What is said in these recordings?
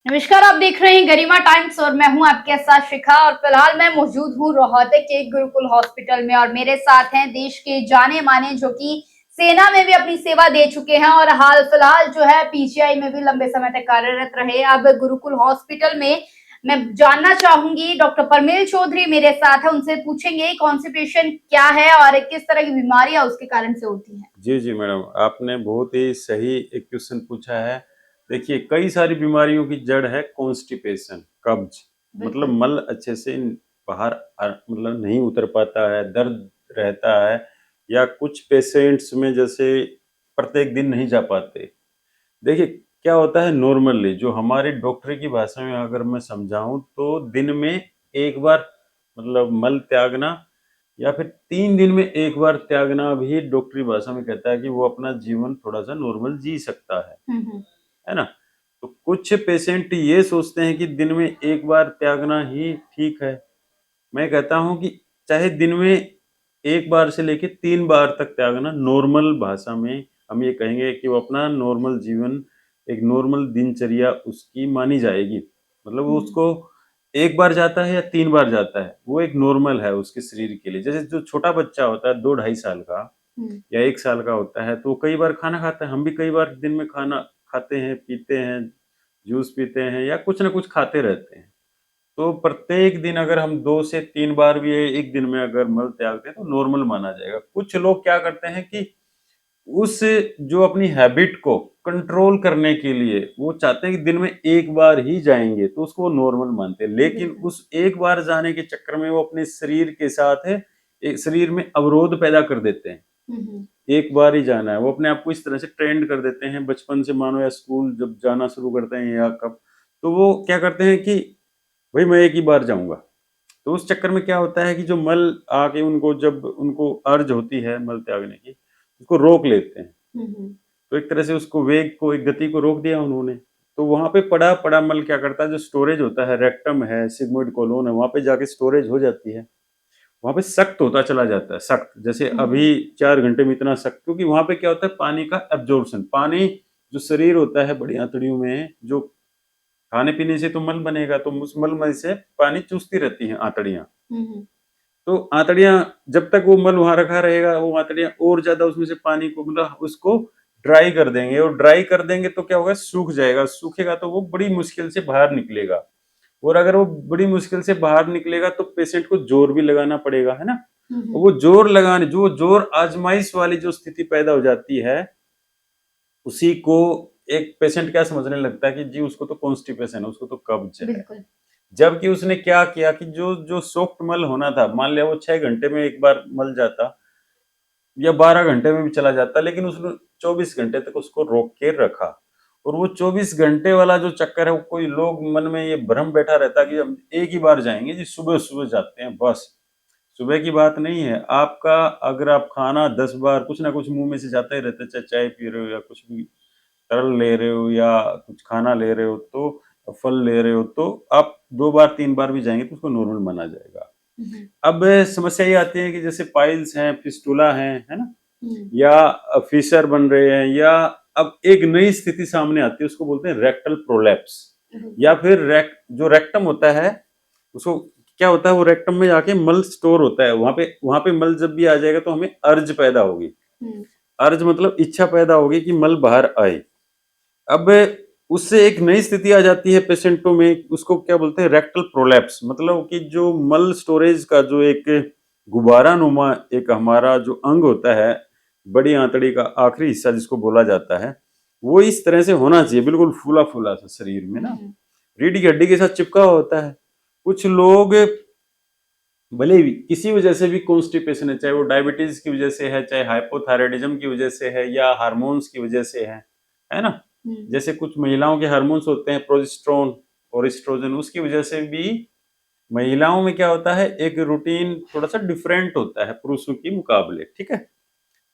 नमस्कार, आप देख रहे हैं गरिमा टाइम्स और मैं हूं आपके साथ शिखा। और फिलहाल मैं मौजूद हूं रोहतक के गुरुकुल हॉस्पिटल में और मेरे साथ हैं देश के जाने माने जो कि सेना में भी अपनी सेवा दे चुके हैं और हाल फिलहाल जो है पीजीआई में भी लंबे समय तक कार्यरत रहे। अब गुरुकुल हॉस्पिटल में मैं जानना चाहूंगी, डॉक्टर परमेल चौधरी मेरे साथ है, उनसे पूछेंगे कॉन्स्टिपेशन क्या है और किस तरह की बीमारियां उसके कारण से होती हैं। जी, जी मैडम, आपने बहुत ही सही एक क्वेश्चन पूछा है। देखिए, कई सारी बीमारियों की जड़ है कॉन्स्टिपेशन, कब्ज़। मतलब बिल्कुल। मल अच्छे से बाहर मतलब नहीं उतर पाता है, दर्द रहता है या कुछ पेशेंट्स में जैसे प्रत्येक दिन नहीं जा पाते। देखिए, क्या होता है नॉर्मली जो हमारी डॉक्टर की भाषा में अगर मैं समझाऊँ तो दिन में 1 बार मतलब मल त्यागना या फिर 3 दिन में 1 बार त्यागना भी डॉक्टरी भाषा में कहता है कि वो अपना जीवन थोड़ा-सा नॉर्मल जी सकता हम्म। है ना? तो कुछ पेशेंट ये सोचते हैं कि दिन में 1 बार त्यागना ही ठीक है। मैं कहता हूँ कि चाहे दिन में 1 बार से लेके 3 बार तक त्यागना नॉर्मल भाषा में हम ये कहेंगे कि वो अपना नॉर्मल जीवन, एक नॉर्मल दिनचर्या उसकी मानी जाएगी। मतलब वो हम्म। उसको 1 बार जाता है या 3 बार जाता है, वो एक नॉर्मल है उसके शरीर के लिए। जैसे जो छोटा बच्चा होता है 2 ढाई साल का हम्म। या 1 साल का होता है, तो वो कई बार खाना खाता है। हम भी कई बार दिन में खाना खाते हैं, पीते हैं, जूस पीते हैं या कुछ न कुछ खाते रहते हैं। तो प्रत्येक दिन अगर हम 2 से 3 बार भी एक दिन में अगर मल त्यागते हैं तो नॉर्मल माना जाएगा। कुछ लोग क्या करते हैं कि उस जो अपनी हैबिट को कंट्रोल करने के लिए वो चाहते हैं कि दिन में 1 बार ही जाएँगे, तो उसको वो नॉर्मल मानते हैं। लेकिन बिल्कुल। उस 1 बार जाने के चक्कर में वो अपने शरीर के साथ शरीर में अवरोध पैदा कर देते हैं। हम्म। एक बार ही जाना है, वो अपने आप को इस तरह से ट्रेंड कर देते हैं बचपन से मानो या स्कूल जब जाना शुरू करते हैं या कब, तो वो क्या करते हैं कि भई मैं एक ही बार जाऊँगा। तो उस चक्कर में क्या होता है कि जो मल आके उनको जब उनको अर्ज होती है मल त्यागने की, उसको रोक लेते हैं। हम्म। तो एक तरह से उसको वेग को, एक गति को रोक दिया उन्होंने। तो वहाँ पे पड़ा-पड़ा मल क्या करता है, जो स्टोरेज होता है, रेक्टम है, सिग्मोइड कोलोन है, वहाँ पे जाके स्टोरेज हो जाती है। वहाँ पे सख्त होता चला जाता है, सख्त। जैसे अभी हम्म। 4 घंटे में इतना सख्त, क्योंकि वहाँ पे क्या होता है पानी का एब्ज़ॉर्प्शन, पानी जो शरीर होता है बड़ी आंतड़ियों में, जो खाने-पीने से तो मल बनेगा, तो उस मल में से पानी चूसती रहती हैं आंतड़ियाँ। हम्म। तो आंतड़ियाँ जब तक वो मल वहाँ रखा रहेगा, वो आंतड़ियाँ और ज़्यादा उसमें से पानी को मतलब उसको ड्राई कर देंगे, और ड्राई कर देंगे तो क्या होगा, सूख जाएगा, सूखेगा तो वो बड़ी मुश्किल से बाहर निकलेगा। और अगर वो बड़ी मुश्किल से बाहर निकलेगा तो पेशेंट को ज़ोर भी लगाना पड़ेगा, है ना? हम्म। वो ज़ोर लगाने जो ज़ोर आज़माइश वाली जो स्थिति पैदा हो जाती है, उसी को एक पेशेंट क्या समझने लगता है कि जी उसको तो कॉन्स्टिपेशन है, उसको तो कब्ज़ है। बिल्कुल। जबकि उसने क्या किया कि जो जो सॉफ्ट मल होना था, मान लिया वो 6 घंटे में 1 बार मल जाता या 12 घंटे में भी चला जाता, लेकिन उसने 24 घंटे तक उसको रोक के रखा। और वो 24 घंटे वाला जो चक्कर है, वो कोई लोग मन में ये भ्रम बैठा रहता है कि हम एक ही बार जाएँगे जी, सुबह-सुबह जाते हैं बस। सुबह की बात नहीं है, आपका अगर आप खाना 10 बार कुछ ना कुछ मुँह में से जाता ही रहता है, चाहे चाय पी रहे हो या कुछ भी तरल ले रहे हो या कुछ खाना ले रहे हो, तो फल ले रहे हो, तो आप 2 बार 3 बार भी जाएँगे तो उसको नॉर्मल माना जाएगा। हम्म। अब समस्या ये आती है कि जैसे पाइल्स हैं, फिस्टुला है ना? हम्म। या फिशर बन रहे हैं, या अब एक नई स्थिति सामने आती है, उसको बोलते हैं रेक्टल प्रोलैप्स। बिल्कुल। या फिर जो रेक्टम होता है, उसको क्या होता है, वो रेक्टम में जाके मल स्टोर होता है, वहाँ पे मल जब भी आ जाएगा तो हमें अर्ज पैदा होगी। हम्म। अर्ज मतलब इच्छा पैदा होगी कि मल बाहर आए। अब उससे एक नई स्थिति आ जाती है पेशेंटों में, उसको क्या बोलते हैं, रेक्टल प्रोलैप्स। मतलब कि जो मल स्टोरेज का जो एक गुब्बारा नुमा एक हमारा जो अंग होता है, बड़ी आंतड़ी का आखिरी हिस्सा जिसको बोला जाता है, वो इस तरह से होना चाहिए, बिल्कुल फूला-फूला सा शरीर में ना, हम्म। रीढ़ की हड्डी के साथ चिपका हुआ होता है। कुछ लोग भले ही किसी वजह से भी कॉन्स्टिपेशन है, चाहे वो डायबिटीज़ की वजह से है, चाहे हाइपोथायरायडिज़्म की वजह से है या हार्मोन्स की वजह से है ना? हम्म। जैसे कुछ महिलाओं के हार्मोन्स होते हैं प्रोजेस्टेरोन और एस्ट्रोजन, उसकी वजह से भी महिलाओं में क्या होता है, एक रूटीन थोड़ा-सा डिफरेंट होता है पुरुषों के मुकाबले, ठीक है?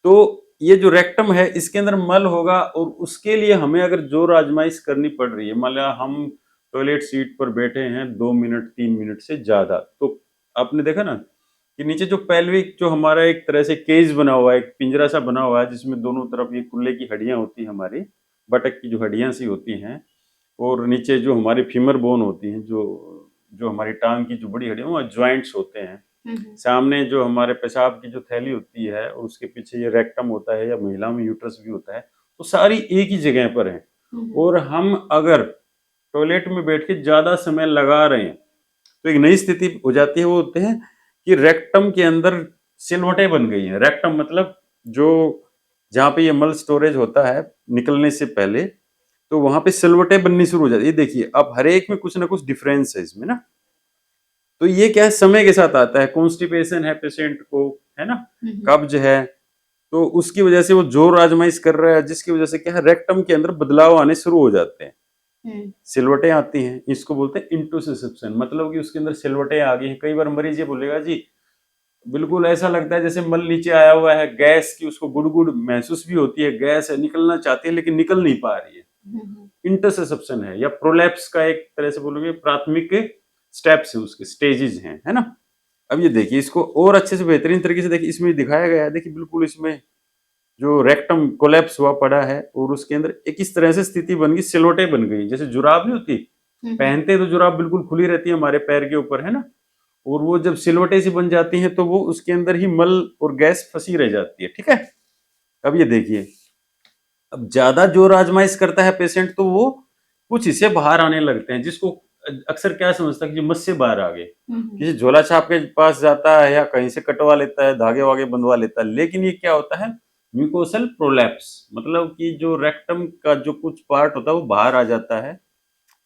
तो ये जो रेक्टम है, इसके अंदर मल होगा और उसके लिए हमें अगर ज़ोर आज़माइश करनी पड़ रही है, मान लिया हम टॉयलेट सीट पर बैठे हैं 2 मिनट 3 मिनट से ज़्यादा, तो आपने देखा ना कि नीचे जो पेल्विक जो हमारा एक तरह से केज बना हुआ है, एक पिंजरा सा बना हुआ है जिसमें दोनों तरफ ये कूल्हे की हड्डियाँ होती हैं हमारी, बटक की जो हड्डियाँ सी होती हैं, और नीचे जो हमारी फीमर बोन होती है, जो जो हमारी टांग की जो बड़ी हड्डी है, वो जॉइंट्स होते हैं। सामने जो हमारे पेशाब की जो थैली होती है और उसके पीछे ये रेक्टम होता है, या महिला में यूट्रस भी होता है, तो सारी एक ही जगह पर है। और हम अगर टॉयलेट में बैठ के ज्यादा समय लगा रहे हैं तो एक नई स्थिति हो जाती है, वो होते हैं कि रेक्टम के अंदर सिलवटें बन गई हैं। रेक्टम मतलब जो जहाँ पे ये मल स्टोरेज होता है निकलने से पहले, तो वहां पे सिलवटें बननी शुरू हो जाती है। ये देखिए, अब हर एक में कुछ ना कुछ डिफरेंस है इसमें ना। तो ये क्या है, समय के साथ आता है। कॉन्स्टिपेशन है पेशेंट को, है ना, कब्ज है, तो उसकी वजह से वो जोर आजमाइश कर रहा है, जिसकी वजह से क्या है, रेक्टम के अंदर बदलाव आने शुरू हो जाते हैं, सिलवटें आती हैं। इसको बोलते हैं इंटुसिसेप्शन, मतलब कि उसके अंदर सिलवटें आ गई हैं। कई बार मरीज ये बोलेगा जी बिल्कुल ऐसा लगता है जैसे मल नीचे आया हुआ है, गैस की उसको गुड़गुड़ महसूस भी होती है, गैस है, निकलना चाहती है लेकिन निकल नहीं पा रही है। इंटरसेप्शन है, या प्रोलैप्स का एक तरह से बोलोगे प्राथमिक स्टेप्स है, उसके स्टेजेस हैं, है ना। अब ये देखिए, इसको और अच्छे से बेहतरीन तरीके से देखिए, इसमें दिखाया गया है। देखिए बिल्कुल इसमें जो रेक्टम कोलैप्स हुआ पड़ा है और उसके अंदर एक इस तरह से स्थिति बन गई, सिलवटें बन गई, जैसे जुराब नहीं होती, पहनते तो जुराब बिल्कुल खुली रहती है हमारे पैर के ऊपर, है ना, और वो जब सिलवटें सी बन जाती हैं तो वो उसके अंदर ही मल और गैस फंसी रह जाती है, ठीक है। अब ये देखिए, अब ज्यादा जोर आजमाइश करता है पेशेंट तो वो कुछ हिस्से बाहर आने लगते हैं, जिसको अक्सर क्या समझता है कि मस्से बाहर आ गए, किसी झोला छाप के पास जाता है या कहीं से कटवा लेता है, धागे वागे बंधवा लेता है। लेकिन ये क्या होता है, म्यूकोसल प्रोलैप्स, मतलब कि जो रेक्टम का जो कुछ पार्ट होता है वो बाहर आ जाता है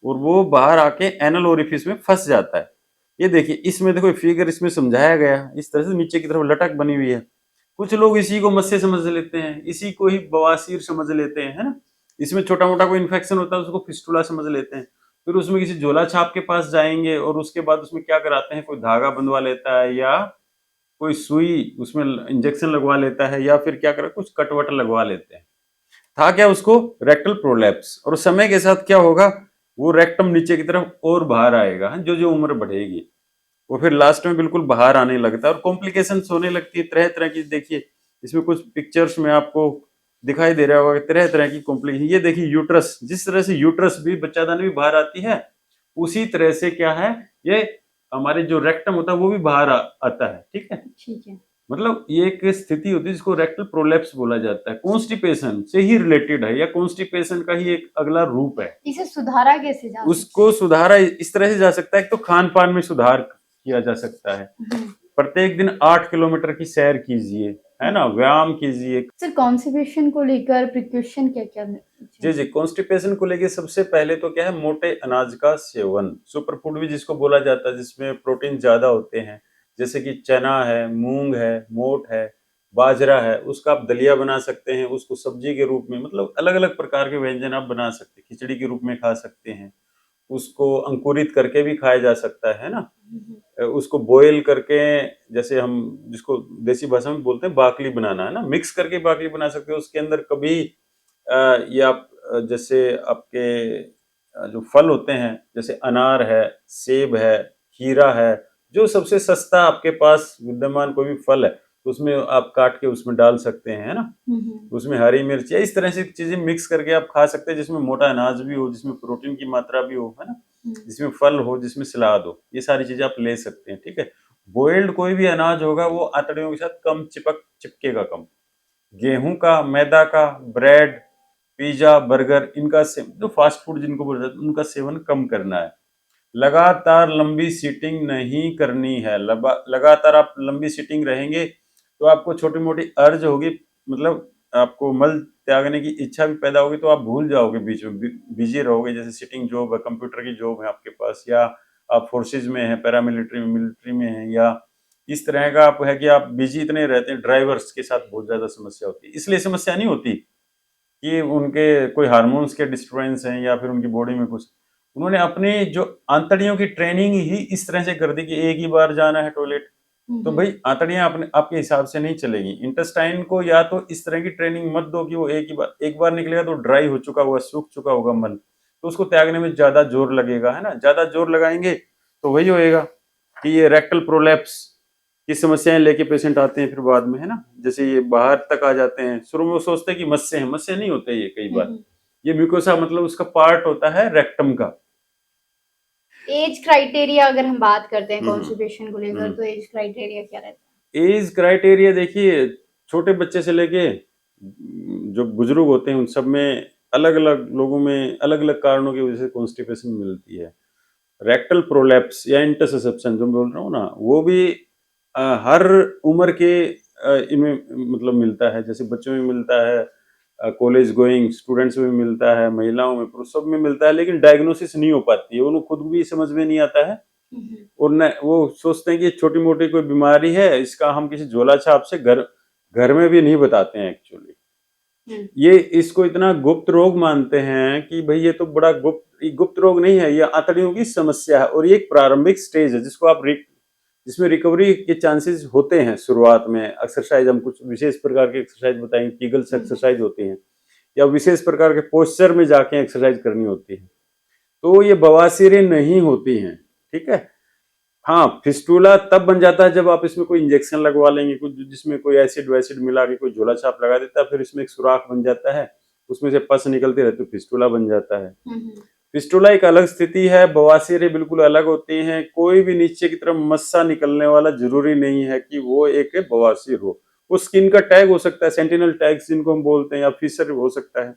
और वो बाहर आके एनल ओरिफिस में फंस जाता है। ये देखिए, इसमें देखो फिगर इसमें समझाया गया, इस तरह से नीचे की तरफ लटक बनी हुई है। कुछ लोग इसी को मस्से समझ लेते हैं, इसी को ही बवासीर समझ लेते हैं, है ना। इसमें छोटा मोटा कोई इन्फेक्शन होता है उसको फिस्टुला समझ लेते हैं। फिर उसमें किसी झोला छाप के पास जाएंगे और उसके बाद उसमें क्या कराते हैं, कोई धागा बंधवा लेता है या कोई सुई उसमें इंजेक्शन लगवा लेता है, या फिर क्या करा, कुछ कटवट लगवा लेते हैं। था क्या, उसको रेक्टल प्रोलैप्स। और समय के साथ क्या होगा, वो रेक्टम नीचे की तरफ और बाहर आएगा, जो जो उम्र बढ़ेगी वो फिर लास्ट में बिल्कुल बाहर आने लगता है और कॉम्प्लिकेशंस होने लगती है तरह तरह की। देखिए इसमें कुछ पिक्चर्स में आपको दिखाई दे रहा होगा तरह तरह की कॉम्प्लिकेशन। ये देखिए यूट्रस, जिस तरह से यूट्रस भी बच्चादानी भी बाहर आती है, उसी तरह से क्या है, ये हमारे जो रेक्टम होता है वो भी बाहर आता है, ठीक है। ठीक है। मतलब ये एक स्थिति होती है जिसको रेक्टल प्रोलैप्स बोला जाता है, कॉन्स्टिपेशन से ही रिलेटेड है, या कॉन्स्टिपेशन का ही एक अगला रूप है। इसे सुधारा कैसे जा उसको सुधारा इस तरह से जा सकता है, एक तो खान पान में सुधार किया जा सकता है। प्रत्येक दिन 8 किलोमीटर की सैर कीजिए, है ना, व्यायाम कीजिए। सर कॉन्स्टिपेशन को लेकर प्रिकॉशन क्या क्या? जी जी, कॉन्स्टिपेशन को लेके सबसे पहले तो क्या है, मोटे अनाज का सेवन, सुपर फूड भी जिसको बोला जाता है, जिसमें प्रोटीन ज्यादा होते हैं, जैसे कि चना है, मूंग है, मोट है, बाजरा है, उसका आप दलिया बना सकते हैं, उसको सब्जी के रूप में, मतलब अलग अलग प्रकार के व्यंजन आप बना सकते हैं, खिचड़ी के रूप में खा सकते हैं, उसको अंकुरित करके भी खाया जा सकता है ना, उसको बॉयल करके, जैसे हम जिसको देसी भाषा में बोलते हैं बाकली बनाना, है ना, मिक्स करके बाकली बना सकते हो। उसके अंदर कभी ये आप जैसे आपके जो फल होते हैं, जैसे अनार है, सेब है, खीरा है, जो सबसे सस्ता आपके पास विद्यमान कोई भी फल है, तो उसमें आप काट के उसमें डाल सकते हैं, है ना। उसमें हरी मिर्च या इस तरह से चीजें मिक्स करके आप खा सकते हैं, जिसमें मोटा अनाज भी हो, जिसमें प्रोटीन की मात्रा भी हो, है ना, जिसमें फल हो, जिसमें सलाद हो, ये सारी चीजें आप ले सकते हैं, ठीक है। बॉइल्ड कोई भी अनाज होगा वो आंतड़ियों के साथ कम चिपकेगा कम। गेहूं का, मैदा का, ब्रेड, पिज्जा, बर्गर, इनका जो फास्ट फूड जिनको बोला जाता है, उनका सेवन कम करना है। लगातार लंबी सीटिंग नहीं करनी है। लगातार आप लंबी सीटिंग रहेंगे तो आपको छोटी मोटी अर्ज होगी, मतलब आपको मल त्यागने की इच्छा भी पैदा होगी, तो आप भूल जाओगे, बीच में बिजी रहोगे। जैसे सिटिंग जॉब है, कंप्यूटर की जॉब है आपके पास, या आप फोर्सेज में हैं, पैरामिलिट्री में, मिलिट्री में हैं, या इस तरह का आप है कि आप बिजी इतने रहते हैं, ड्राइवर्स के साथ बहुत ज्यादा समस्या होती है। इसलिए समस्या नहीं होती कि उनके कोई हार्मोन्स के डिस्टर्बेंस हैं या फिर उनकी बॉडी में कुछ, उन्होंने अपनी जो आंतड़ियों की ट्रेनिंग ही इस तरह से कर दी कि एक ही बार जाना है टॉयलेट, तो भाई आंतड़ियां अपने आपके हिसाब से नहीं चलेगी। इंटेस्टाइन को या तो इस तरह की ट्रेनिंग मत दो कि वो एक बार निकलेगा तो ड्राई हो चुका होगा, सूख चुका होगा मल, तो उसको त्यागने में ज्यादा जोर लगेगा, है ना। ज्यादा जोर लगाएंगे तो वही होएगा कि ये रेक्टल प्रोलैप्स की समस्याएं लेके पेशेंट आते हैं फिर बाद में, है ना। जैसे ये बाहर तक आ जाते हैं, शुरू में वो सोचते हैं कि मस्से हैं, मस्से नहीं होते ये कई बार, हम्म। ये म्यूकोसा मतलब उसका पार्ट होता है रेक्टम का। एज क्राइटेरिया अगर हम बात करते हैं हम्म कॉन्स्टिपेशन को लेकर, हम्म। तो एज क्राइटेरिया क्या रहता एज क्राइटेरिया देखिए, छोटे बच्चे से लेके जो बुजुर्ग होते हैं उन सब में अलग अलग लोगों में अलग अलग कारणों की वजह से कॉन्स्टिपेशन मिलती है। रेक्टल प्रोलैप्स या इंटरसेप्शन जो मैं बोल रहा हूँ ना, वो भी हर उम्र के इनमें मतलब मिलता है। जैसे बच्चों में मिलता है, कॉलेज गोइंग स्टूडेंट्स में मिलता है, महिलाओं में, पुरुष सब में मिलता है, लेकिन डायग्नोसिस नहीं हो पाती है, उन्हें खुद भी समझ में नहीं आता है। है? और न वो सोचते हैं कि छोटी मोटी कोई बीमारी है, इसका हम किसी झोला छाप से घर घर में भी नहीं बताते हैं एक्चुअली। ये इसको इतना गुप्त रोग मानते हैं कि भाई ये तो बड़ा गुप्त रोग नहीं है, ये आंतड़ियों की समस्या है और ये एक प्रारंभिक स्टेज है जिसको आप जिसमें रिकवरी के चांसेस होते हैं। शुरुआत में एक्सरसाइज, हम कुछ विशेष प्रकार की एक्सरसाइज बताएंगे, कीगल्स एक्सरसाइज होती हैं या विशेष प्रकार के पोस्चर में जाके एक्सरसाइज करनी होती है, तो ये बवासीरें नहीं होती हैं। ठीक है। हाँ, फिस्टूला तब बन जाता है जब आप इसमें कोई इंजेक्शन लगवा लेंगे, कुछ जिसमें कोई एसिड वैसिड मिला के कोई झोला छाप लगा देता है, फिर इसमें एक सुराख बन जाता है, उसमें से पस निकलती रहती है, फिस्टूला बन जाता है। फिस्टूला एक अलग स्थिति है, बवासीरें बिल्कुल अलग होती हैं। कोई भी नीचे की तरफ मस्सा निकलने वाला जरूरी नहीं है कि वो एक बवासीर हो। वो स्किन का टैग हो सकता है, सेंटिनल टैग जिनको हम बोलते हैं, या फिशर हो सकता है,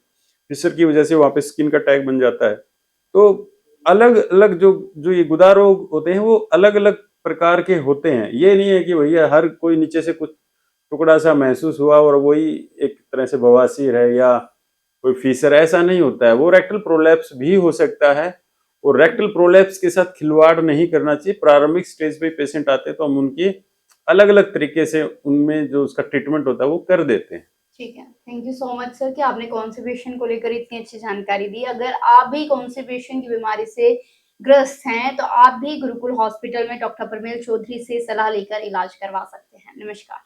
फिशर की वजह से वहां पे स्किन का टैग बन जाता है। तो अलग अलग जो जो ये गुदा रोग होते हैं वो अलग अलग प्रकार के होते हैं। ये नहीं है कि भैया हर कोई नीचे से कुछ टुकड़ा सा महसूस हुआ और वही एक तरह से बवासीर है या कोई फीसर, ऐसा नहीं होता है। वो रेक्टल प्रोलैप्स भी हो सकता है, और रेक्टल प्रोलैप्स के साथ खिलवाड़ नहीं करना चाहिए। प्रारंभिक स्टेज पे पेशेंट आते हैं तो हम उनकी अलग अलग तरीके से उनमें जो उसका ट्रीटमेंट होता है वो कर देते हैं। ठीक है, thank you so much sir कि आपने कॉन्स्टिपेशन को लेकर इतनी अच्छी जानकारी दी। अगर आप भी कॉन्स्टिपेशन की बीमारी से ग्रस्त हैं, तो आप भी गुरुकुल हॉस्पिटल में डॉक्टर परमेल चौधरी से सलाह लेकर इलाज करवा सकते हैं। नमस्कार।